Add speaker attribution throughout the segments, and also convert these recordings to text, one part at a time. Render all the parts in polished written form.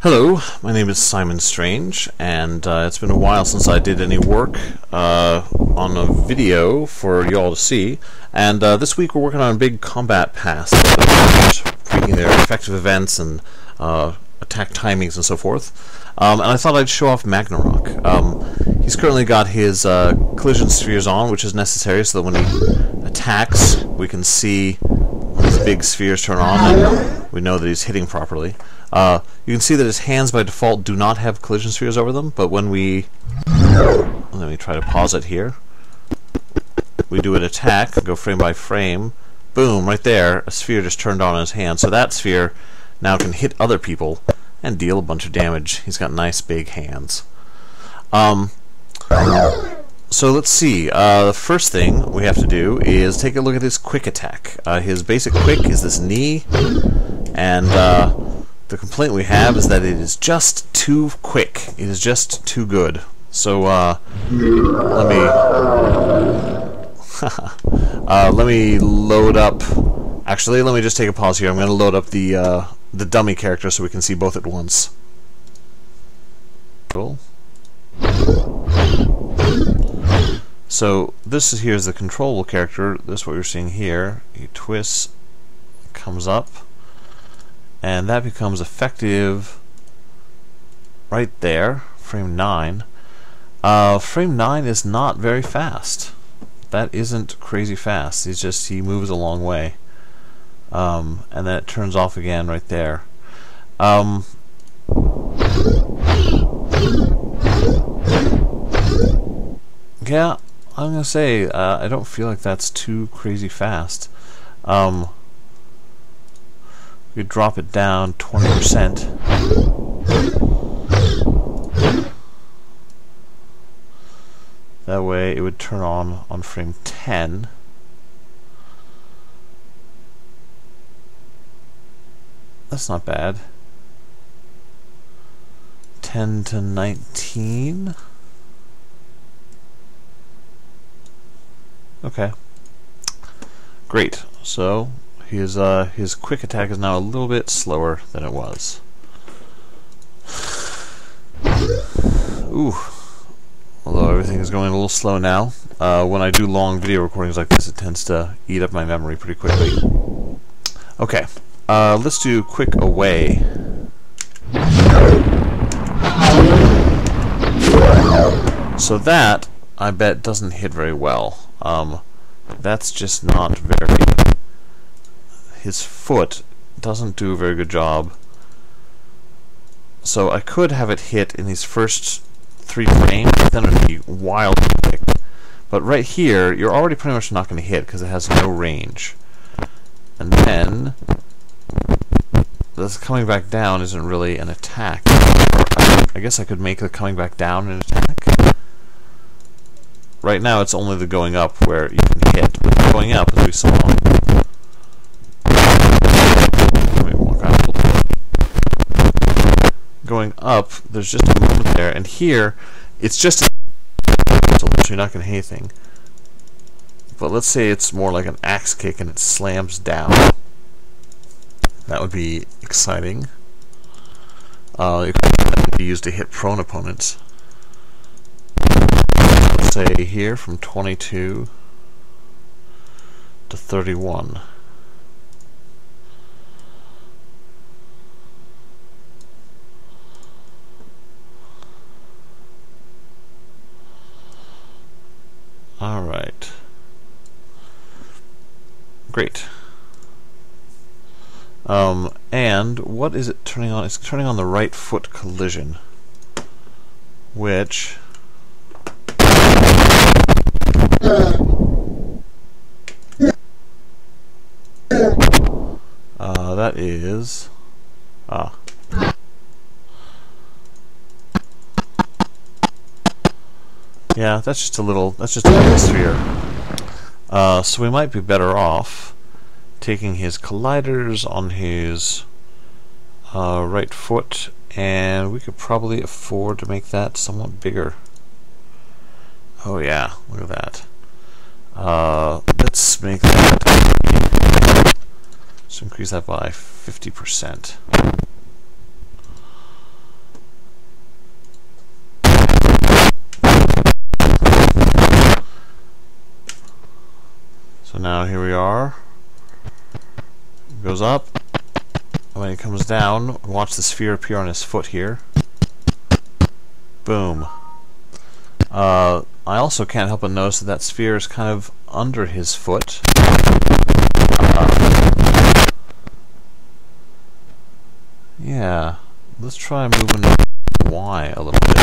Speaker 1: Hello, my name is Simon Strange, and it's been a while since I did any work on a video for you all to see, and this week we're working on a big combat pass, tweaking their effective events and attack timings and so forth, and I thought I'd show off Magnarok. He's currently got his collision spheres on, which is necessary so that when he attacks we can see when these big spheres turn on and we know that he's hitting properly. You can see that his hands by default do not have collision spheres over them, but when we... let me try to pause it here. We do an attack, go frame by frame, boom, right there, a sphere just turned on in his hand, so that sphere now can hit other people and deal a bunch of damage. He's got nice big hands. So let's see, the first thing we have to do is take a look at his quick attack. His basic quick is this knee, and the complaint we have is that it is just too quick. It is just too good. So let me load up. Actually, let me just take a pause here. I'm going to load up the dummy character so we can see both at once. Cool. So this is here's the controllable character. This is what you're seeing here. He twists, comes up, and that becomes effective right there, frame 9. Frame 9 is not very fast. That isn't crazy fast. He moves a long way. And then it turns off again right there. Yeah, I'm gonna say I don't feel like that's too crazy fast. We drop it down 20%. That way it would turn on frame 10. That's not bad. 10 to 19. Okay. Great. So his quick attack is now a little bit slower than it was. Ooh. Although everything is going a little slow now. When I do long video recordings like this, it tends to eat up my memory pretty quickly. Okay. Let's do quick away. So that, I bet, doesn't hit very well. That's just not very... His foot doesn't do a very good job. So I could have it hit in these first 3 frames, then it would be wildly quick. But right here, you're already pretty much not going to hit because it has no range. And then this coming back down isn't really an attack. I guess I could make the coming back down an attack. Right now it's only the going up where you can hit, but the going up, as we saw. Let me walk out a little bit. Going up, there's just a moment there, and here it's just so you're not going to hit anything. But let's say it's more like an axe kick and it slams down. That would be exciting. It could be used to hit prone opponents. Let's say here from 22 to 31. Alright. Great. And what is it turning on? It's turning on the right foot collision, which that is yeah, that's just a little sphere. So we might be better off taking his colliders on his right foot, and we could probably afford to make that somewhat bigger. Oh yeah, look at that. Let's make that. Let's increase that by 50%. So now here we are. It goes up. When it comes down, watch the sphere appear on his foot here. Boom. I also can't help but notice that that sphere is kind of under his foot. Yeah, let's try moving Y a little bit.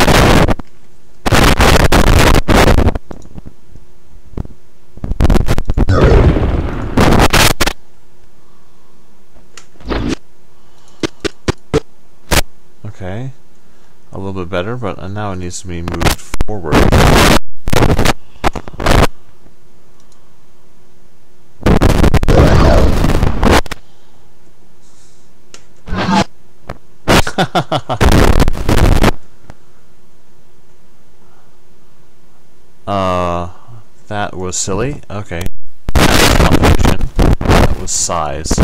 Speaker 1: Okay, a little bit better, but now it needs to be moved forward. That was silly. Okay. That was size.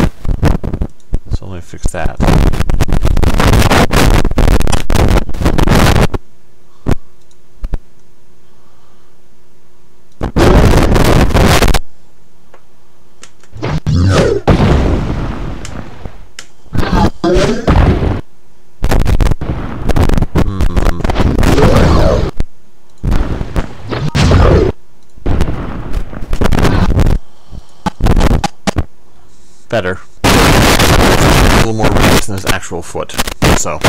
Speaker 1: So let me fix that. Better. A little more range than his actual foot. So,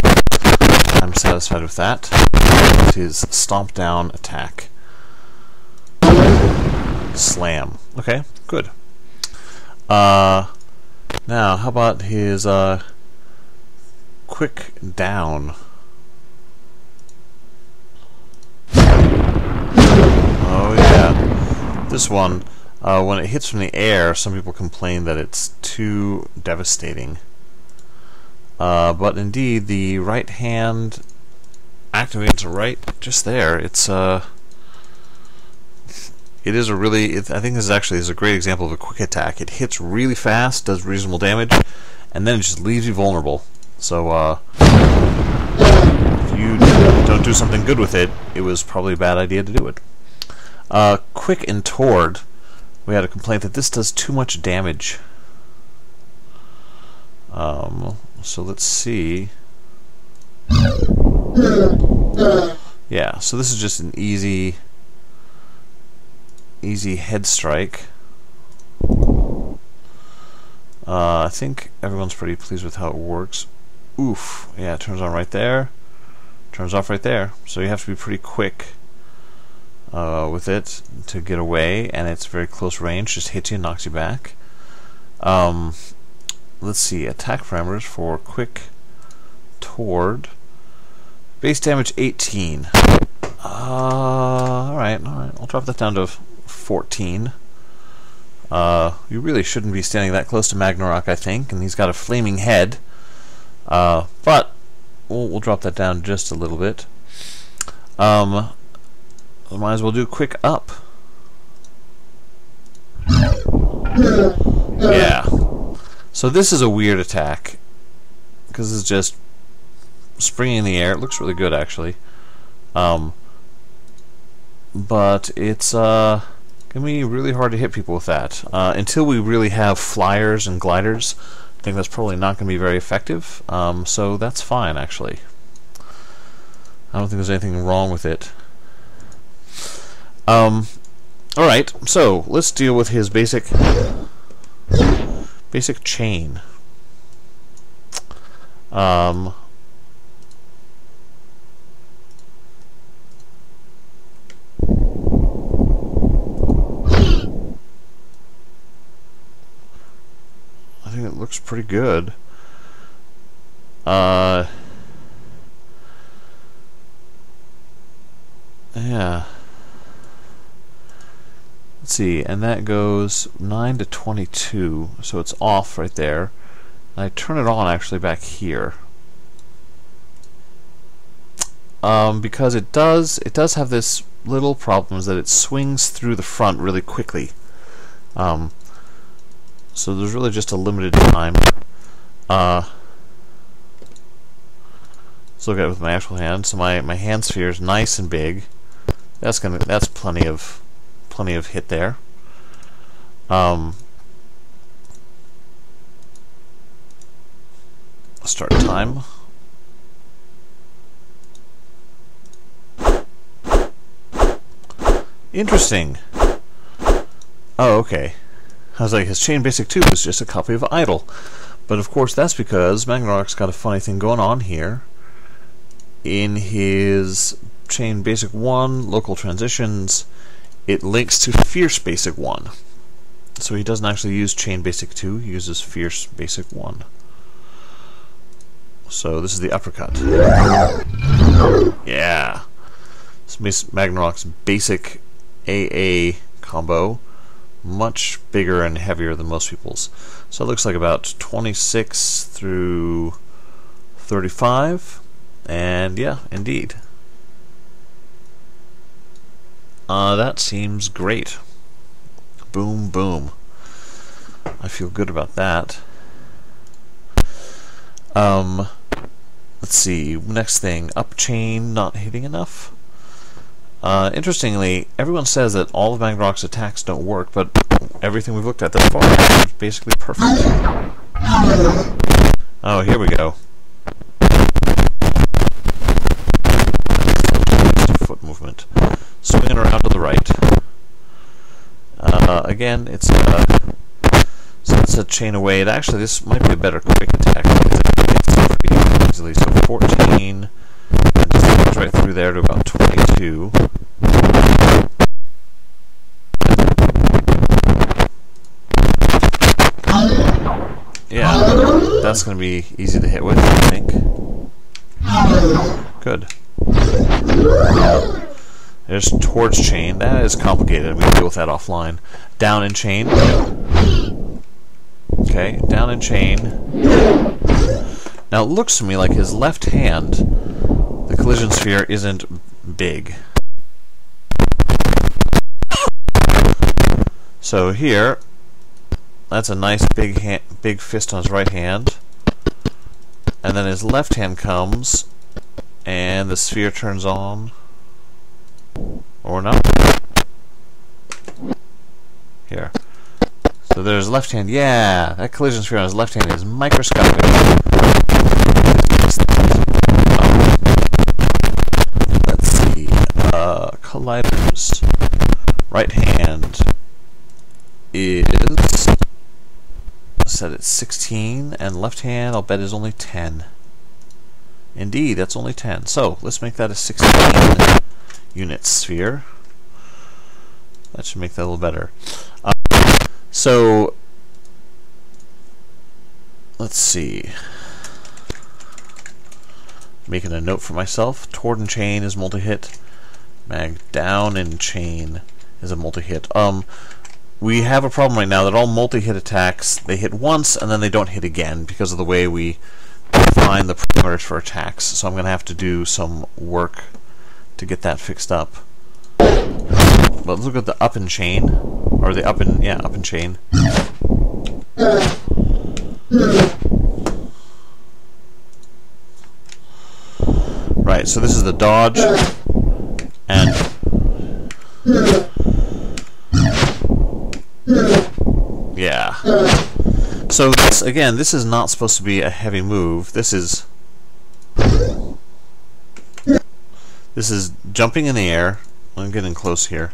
Speaker 1: I'm satisfied with that. That's his stomp down attack. Slam. Okay, good. Now, how about his quick down? Oh yeah. This one, when it hits from the air, some people complain that it's too devastating. But indeed, the right hand activates right just there. It's it is a really. I think this is a great example of a quick attack. It hits really fast, does reasonable damage, and then it just leaves you vulnerable. So if you don't do something good with it, it was probably a bad idea to do it. Quick and toward. We had a complaint that this does too much damage. So let's see. Yeah, so this is just an easy head strike. I think everyone's pretty pleased with how it works. Oof. Yeah, it turns on right there. Turns off right there. So you have to be pretty quick with it to get away, and it's very close range, just hits you and knocks you back. Let's see, attack parameters for quick toward. Base damage 18. Alright, I'll drop that down to 14. You really shouldn't be standing that close to Magnarok, I think, and he's got a flaming head. But we'll drop that down just a little bit. Might as well do quick up. Yeah. So this is a weird attack because it's just springing in the air. It looks really good, actually. But it's gonna be really hard to hit people with that until we really have flyers and gliders. I think that's probably not going to be very effective. So that's fine, actually. I don't think there's anything wrong with it. Alright, so let's deal with his basic chain. I think it looks pretty good. Yeah. Let's see, and that goes 9 to 22, so it's off right there. And I turn it on actually back here. Because it does have this little problem, is that it swings through the front really quickly. So there's really just a limited time. Let's look at it with my actual hand. So my hand sphere is nice and big. That's plenty of hit there. Start time. Interesting. Oh, okay. I was like, his chain basic 2 is just a copy of idle. But of course that's because Magnarok's got a funny thing going on here. In his chain basic 1, local transitions, it links to fierce basic 1. So he doesn't actually use chain basic 2, he uses fierce basic 1. So this is the uppercut. Yeah. This makes Magnarok's basic AA combo much bigger and heavier than most people's. So it looks like about 26 through 35. And yeah, indeed. That seems great. Boom, boom. I feel good about that. Let's see. Next thing, up chain not hitting enough. Interestingly, everyone says that all of Magnarok's attacks don't work, but everything we've looked at thus far is basically perfect. Oh, here we go. Foot movement. Swinging around to the right. Again, it's a chain away. Actually, this might be a better quick attack because it hits pretty easily. So 14, and just goes right through there to about 22. Yeah, that's going to be easy to hit with, I think. Good. There's towards chain. That is complicated. We can deal with that offline. Down in chain. Okay, down in chain. Now it looks to me like his left hand, the collision sphere isn't big. So here, that's a nice big fist on his right hand. And then his left hand comes, and the sphere turns on. Or not. Here. So there's left hand. Yeah, that collision sphere on his left hand is microscopic. Let's see. Colliders. Right hand is set at 16, and left hand I'll bet is only 10. Indeed, that's only 10. So let's make that a 16 unit sphere. That should make that a little better. So let's see. Making a note for myself. Toward and chain is multi-hit. Mag down and chain is a multi-hit. We have a problem right now that all multi-hit attacks, they hit once and then they don't hit again because of the way we define the parameters for attacks. So I'm going to have to do some work to get that fixed up. But let's look at the up and chain, or the up and chain. Right, so this is the dodge, and yeah. So this, again, this is not supposed to be a heavy move. This is jumping in the air. I'm getting close here.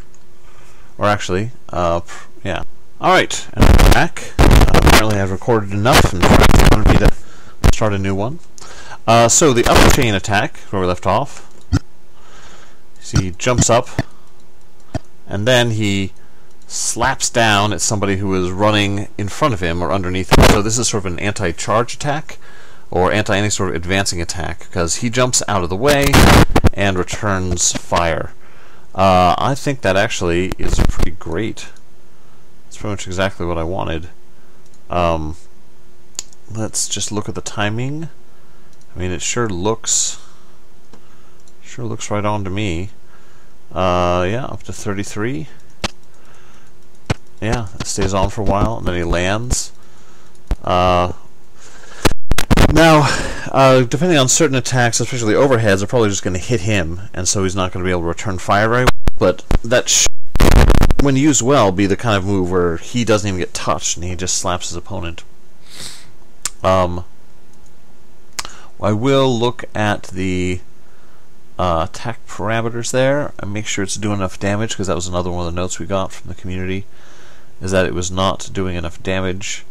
Speaker 1: Or actually, yeah. Alright, and I'm back. Apparently I've recorded enough and wanted me to start a new one. So the upper chain attack, where we left off. See, he jumps up, and then he slaps down at somebody who is running in front of him or underneath him. So this is sort of an anti-charge attack, or anti-any sort of advancing attack, because he jumps out of the way and returns fire. I think that actually is pretty great. It's pretty much exactly what I wanted. Let's just look at the timing. I mean, it sure looks right on to me. Yeah, up to 33. Yeah, it stays on for a while, and then he lands. Now, depending on certain attacks, especially overheads, are probably just going to hit him, and so he's not going to be able to return fire right away. But that when used well, be the kind of move where he doesn't even get touched and he just slaps his opponent. I will look at the attack parameters there and make sure it's doing enough damage, because that was another one of the notes we got from the community, is that it was not doing enough damage.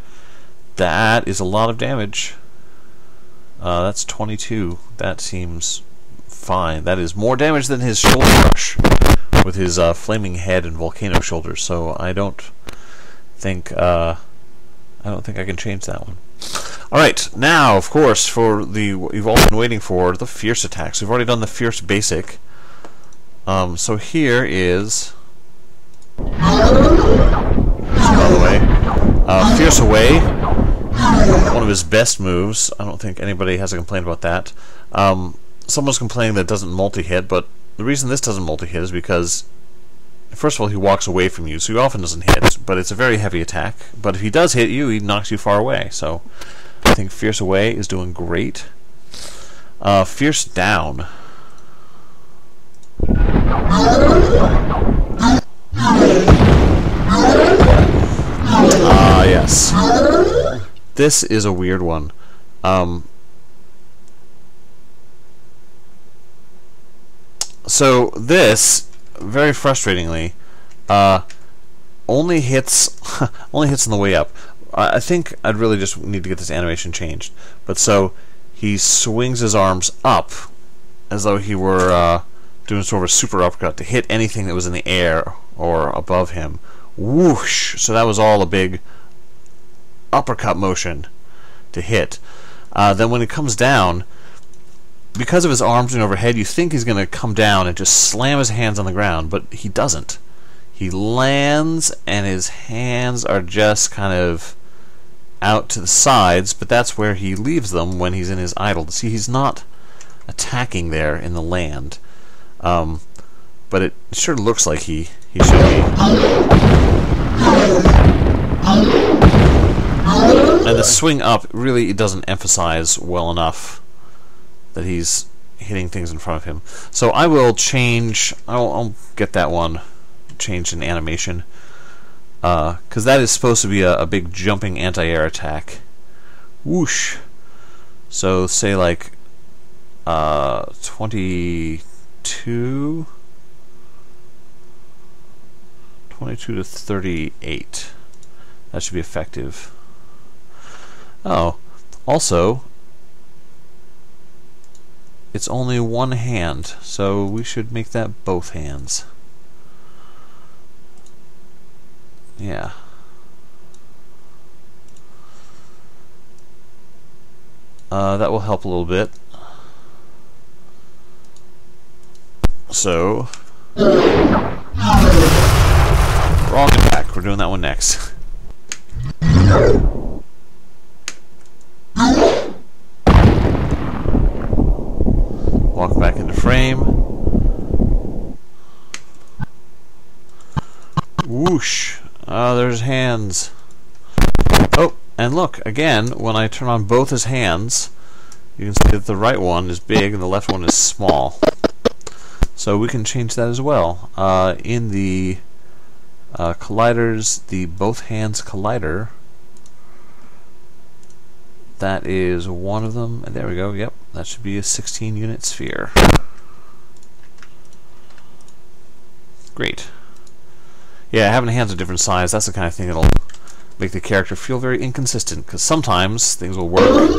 Speaker 1: That is a lot of damage. That's 22. That seems fine. That is more damage than his shoulder rush with his flaming head and volcano shoulders. So I don't think I can change that one. All right, now of course for the what you've all been waiting for, the fierce attacks. We've already done the fierce basic. So here is fierce away. One of his best moves. I don't think anybody has a complaint about that. Someone's complaining that it doesn't multi-hit, but the reason this doesn't multi-hit is because, first of all, he walks away from you, so he often doesn't hit, but it's a very heavy attack. But if he does hit you, he knocks you far away. So I think fierce away is doing great. Fierce down. Yes. This is a weird one. So this, very frustratingly, only hits only hits on the way up. I think I'd really just need to get this animation changed. But so he swings his arms up as though he were doing sort of a super uppercut to hit anything that was in the air or above him. Whoosh! So that was all a big uppercut motion to hit. Then when he comes down, because of his arms being overhead, you think he's going to come down and just slam his hands on the ground, but he doesn't. He lands and his hands are just kind of out to the sides, but that's where he leaves them when he's in his idle. See, he's not attacking there in the land, but it sure looks like he should be. And the swing up really doesn't emphasize well enough that he's hitting things in front of him. So I will change. I'll get that one changed in animation, because that is supposed to be a big jumping anti-air attack. Whoosh! So say like 22 to 38. That should be effective. Oh, also, it's only one hand, so we should make that both hands. Yeah. That will help a little bit. So, wrong attack. We're doing that one next. Walk back into frame. Whoosh! Oh, there's hands. Oh, and look, again, when I turn on both his hands, you can see that the right one is big and the left one is small. So we can change that as well. In the colliders, the both hands collider, that is one of them. And there we go, yep, that should be a 16-unit sphere. Great. Yeah, having hands of different size, that's the kind of thing that'll make the character feel very inconsistent, because sometimes things will work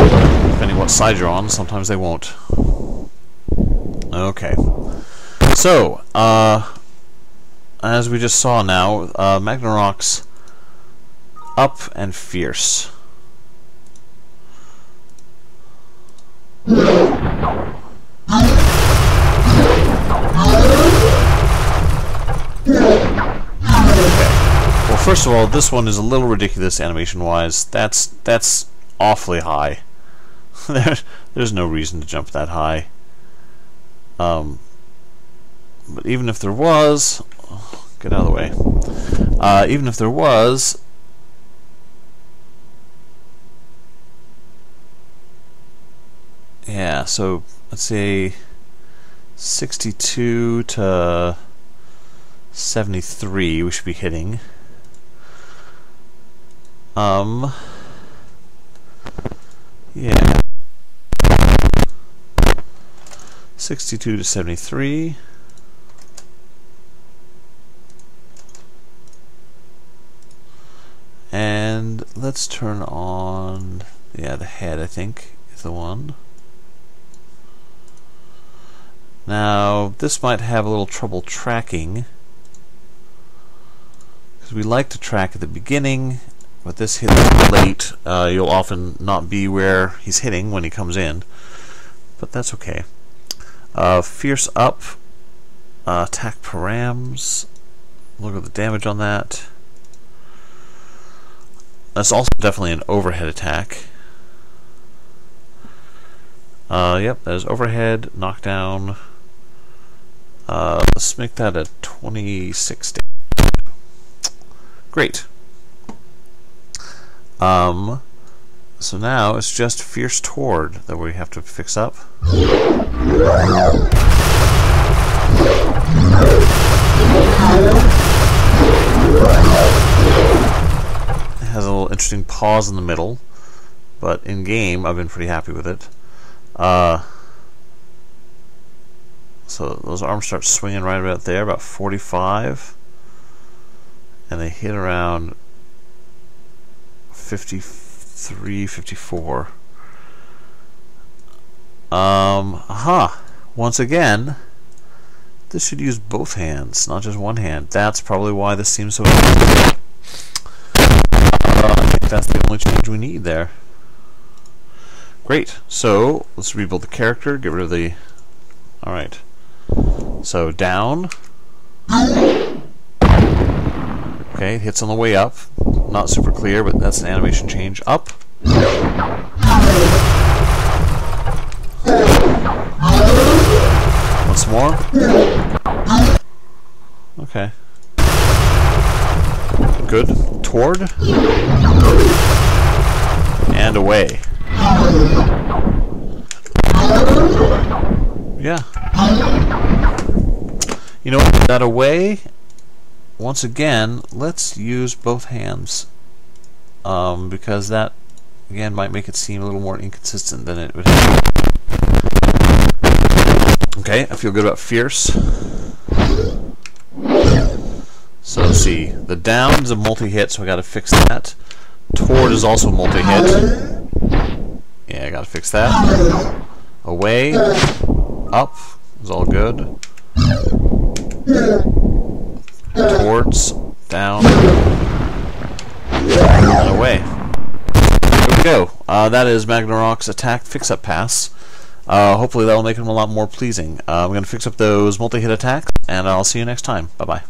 Speaker 1: depending what side you're on, sometimes they won't. Okay. So, as we just saw now, Magnarok's up and fierce. Well, first of all, this one is a little ridiculous animation-wise. That's awfully high. There's no reason to jump that high. But even if there was, get out of the way. Even if there was, yeah. So let's say 62 to 73 we should be hitting. Yeah. 62 to 73. And let's turn on, yeah, the head, I think, is the one. Now, this might have a little trouble tracking, because we like to track at the beginning, but this hit late. You'll often not be where he's hitting when he comes in, but that's okay. Fierce up, attack params. Look at the damage on that. That's also definitely an overhead attack. Yep, that is overhead, knockdown. Let's make that a 26. Great. So now it's just Fierce Toward that we have to fix up. It has a little interesting pause in the middle, but in game I've been pretty happy with it. So those arms start swinging right about there, about 45, and they hit around 53, 54. Once again, this should use both hands, not just one hand. That's probably why this seems so easy. I think that's the only change we need there. Great. So let's rebuild the character, get rid of the... Alright. So down. Okay, it hits on the way up. Not super clear, but that's an animation change. Up. Once more. Okay. Good. Toward. And away. Yeah. You know what? That away, once again, let's use both hands. Because that, again, might make it seem a little more inconsistent than it would have. Okay, I feel good about Fierce. So let's see. The down is a multi-hit, so I gotta fix that. Toward is also multi-hit. Yeah, I gotta fix that. Away. Up is all good. Towards. Down. And away. There we go. That is Magnarok's attack fix-up pass. Hopefully that will make him a lot more pleasing. I'm going to fix up those multi-hit attacks, and I'll see you next time. Bye-bye.